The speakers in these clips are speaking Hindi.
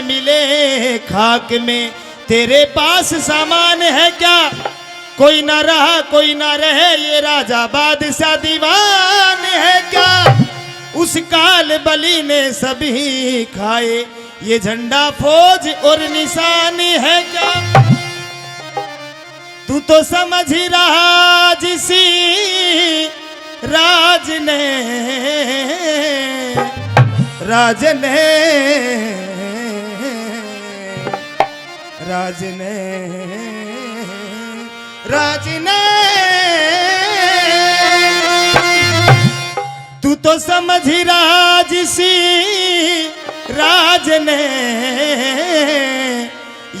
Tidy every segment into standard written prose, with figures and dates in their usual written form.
में मिले खाक में, तेरे पास सामान है क्या? कोई ना रहा कोई ना रहे, ये राजा बादशाह दीवान है क्या? उस काल बली ने सभी खाए, ये झंडा फौज और निशान है क्या? तू तो समझ ही रहा जिसी राज ने राज ने राज ने राज ने तू तो समझ ही रहा जिसी राज ने,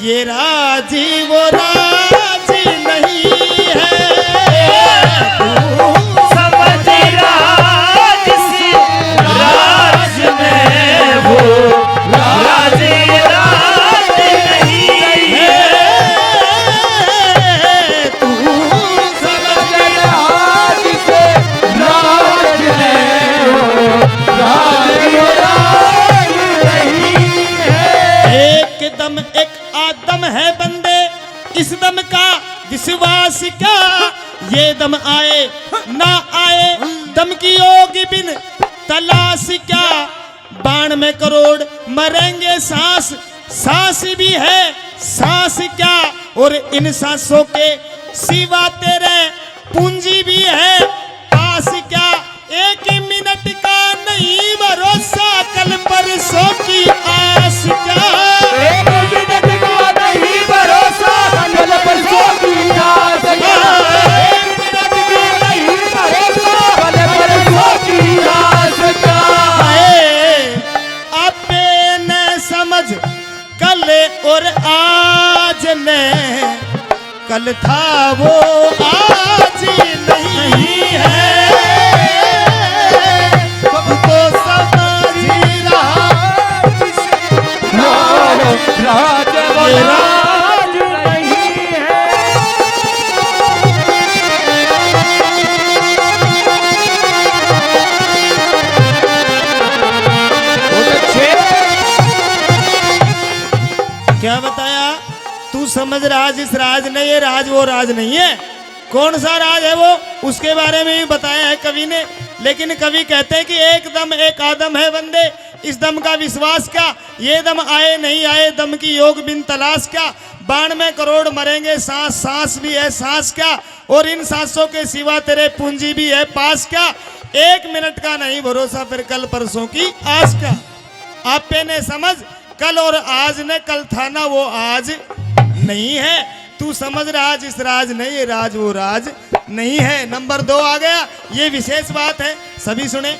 ये राजी वो राजी नहीं है। समझ रहा जिसी राज में वो राजी राजी नहीं है। तू समझ रहा जिसे राज में वो राजी राज नहीं है। एकदम एक आदम है बंदे, इस दम का विश्वास क्या? ये दम आए ना आए, दम की होगी बिन तलाश क्या? बाण में करोड़ मरेंगे सांस, सांस भी है सांस क्या? और इन सांसों के सिवा तेरे पूंजी भी है पास क्या? एक मिनट का नहीं भरोसा, कल परसों की आस क्या? एक मिनट का नहीं भरोसा, कल परसों की आस क्या? एक मिनट का नहीं भरोसा, कल परसों की आस क्या? आपे न समझ कल और आज ने, कल था वो आज नहीं है। सबको समझ ही रहा राज वो राज नहीं है। बहुत अच्छे। क्या बताया? तू समझ रहा जिस राज ने, ये राज वो राज नहीं है। कौन सा राज है वो, उसके बारे में भी बताया है कवि ने। लेकिन कवि कहते हैं कि एक दम एक आदम है बंदे, इस दम का विश्वास क्या? ये दम आए नहीं आए, दम की योग बिन तलाश क्या? बाण में करोड़ मरेंगे सांस, सांस भी है सांस क्या? और इन सांसों के सिवा तेरे पूंजी भी है पास क्या? एक मिनट का नहीं भरोसा, फिर कल परसों की आस क्या? आपे ने समझ कल और आज ने, कल था ना वो आज नहीं है। तू समझ रहा जिस राज नहीं, ये राज वो राज नहीं है। नंबर 2 आ गया, ये विशेष बात है, सभी सुने।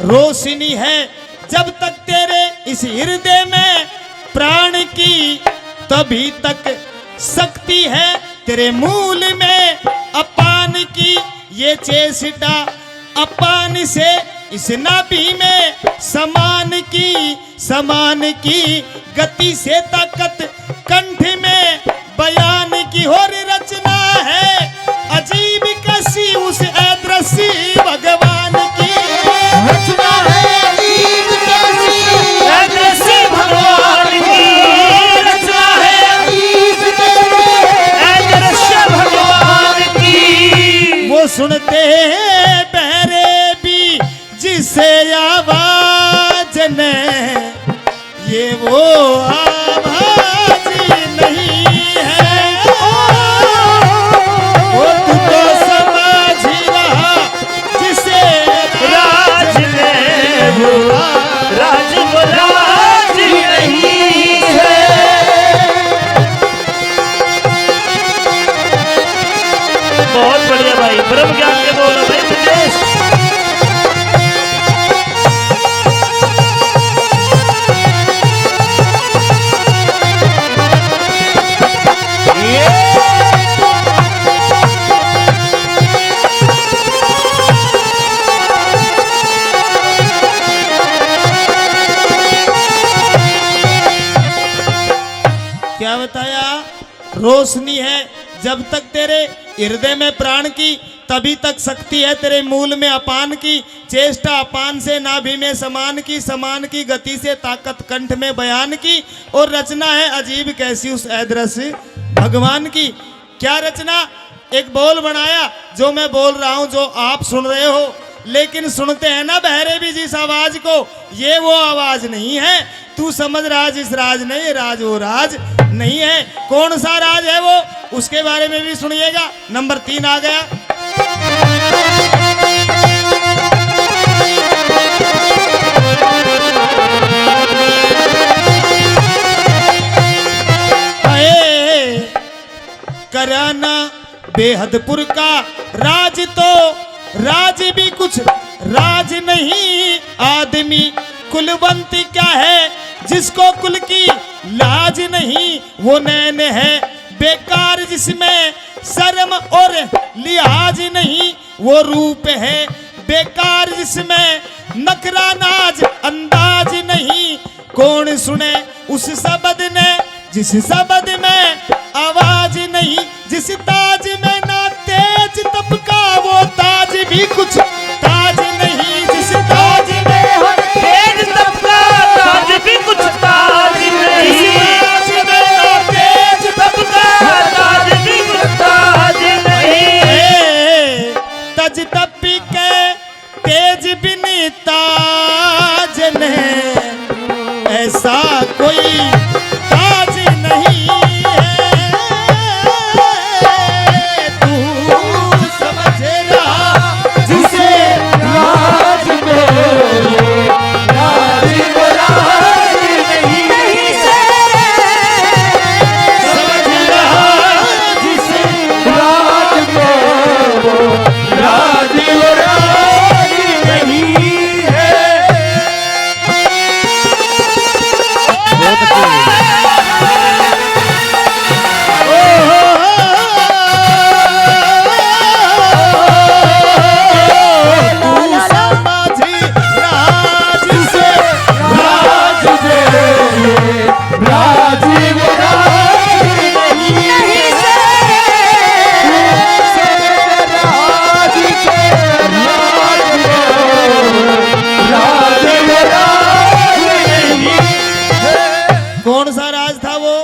रोशनी है जब तक तेरे इस हृदय में प्राण की, तभी तक शक्ति है तेरे मूल में अपान की। ये चेष्टा अपान से इस नाभि में समान की गति से ताकत कंठ में बयान की और रचना है अजीब कसी उस अदृश्य भगवान की। रचना है अजीब कैसी अदृश्य भगवान की, रचना है अजीब कैसी अदृश्य भगवान की। वो सुनते हैं बहरे भी जिसे आवाज ने, ये वो आवाज नहीं है। वो तू तो समझ ही रहा जिसे राज ने वो राज वो राज नहीं है। बहुत बढ़िया भाई, ब्रह्म ज्ञान के बोलो भाई ब्रजेश। क्या बताया? रोशनी है जब तक तेरे हृदय में प्राण की, तभी तक शक्ति है तेरे मूल में अपान की। चेष्टा अपान से नाभि में समान समान की गति से ताकत कंठ में बयान की। और रचना है अजीब कैसी उस अदृश्य भगवान की। क्या रचना? एक बोल बनाया जो मैं बोल रहा हूं, जो आप सुन रहे हो, लेकिन सुनते हैं ना बहरे भी जिस आवाज को, ये वो आवाज नहीं है। तू समझ राज इस राज नहीं, ये राज वो राज नहीं है। कौन सा राज है वो, उसके बारे में भी सुनिएगा। नंबर 3 आ गया। कराना बेहदपुर का राज, तो राज भी कुछ राज नहीं। आदमी कुलवंत क्या है जिसको कुल की लाज नहीं। वो नैन है बेकार जिसमें शर्म और लिहाज नहीं। वो रूप है बेकार जिसमें नखरा नाज अंदाज नहीं। कौन सुने उस शब्द ने जिस शब्द में आवाज नहीं। जिस ताज में ना तेज तबका, वो ताज भी कुछ ताज नहीं। जिस ताज में हो तेज तबका, ताज भी कुछ ताज नहीं। ताज में ना तेज तबका, ताज भी कुछ ताज नहीं। तज तपी के तेज बिन ताज ने, ऐसा कोई ताज नहीं है। तू समझ रहा जिसे राज में राज वो राज नहीं से, समझ रहा जिसे राज में राज वो राज नहीं है। राज दे राज वो राज नहीं से, राज के राज वो राज नहीं है। कौन सा राज था वो?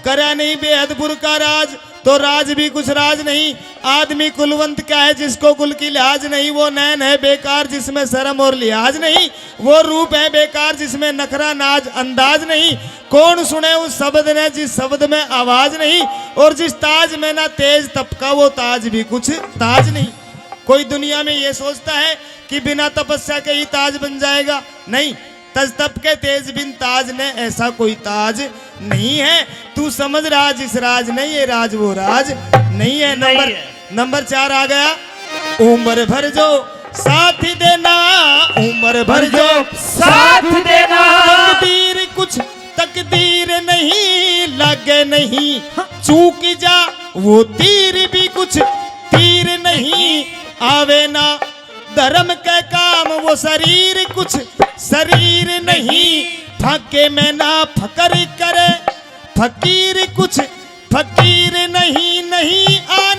करा नहीं बेहदपुर का राज, तो राज भी कुछ राज नहीं। आदमी कुलवंत क्या है जिसको कुल की लिहाज नहीं। वो नैन है बेकार जिसमें शर्म और लिहाज नहीं। वो रूप है बेकार जिसमें नखरा नाज अंदाज नहीं। कौन सुने उस शब्द ने जिस शब्द में आवाज नहीं। और जिस ताज में ना तेज तपका, वो ताज भी कुछ ताज नहीं। कोई दुनिया में ये सोचता है कि बिना तपस्या के ही ताज बन जाएगा? नहीं, तज तप के तेज बिन ताज ने, ऐसा कोई ताज नहीं है। तू समझ राज इस राज नहीं, ये राज वो राज नहीं है। नंबर 4 आ गया। उम्र भर जो साथ देना, उम्र भर जो साथ देना। तकदीर कुछ तकदीर नहीं, लगे नहीं चूक जा वो तीर भी कुछ तीर नहीं। आवे ना धर्म के काम वो शरीर कुछ शरीर नहीं। फाके में ना फकर करे फकीर कुछ फकीर नहीं। नहीं आ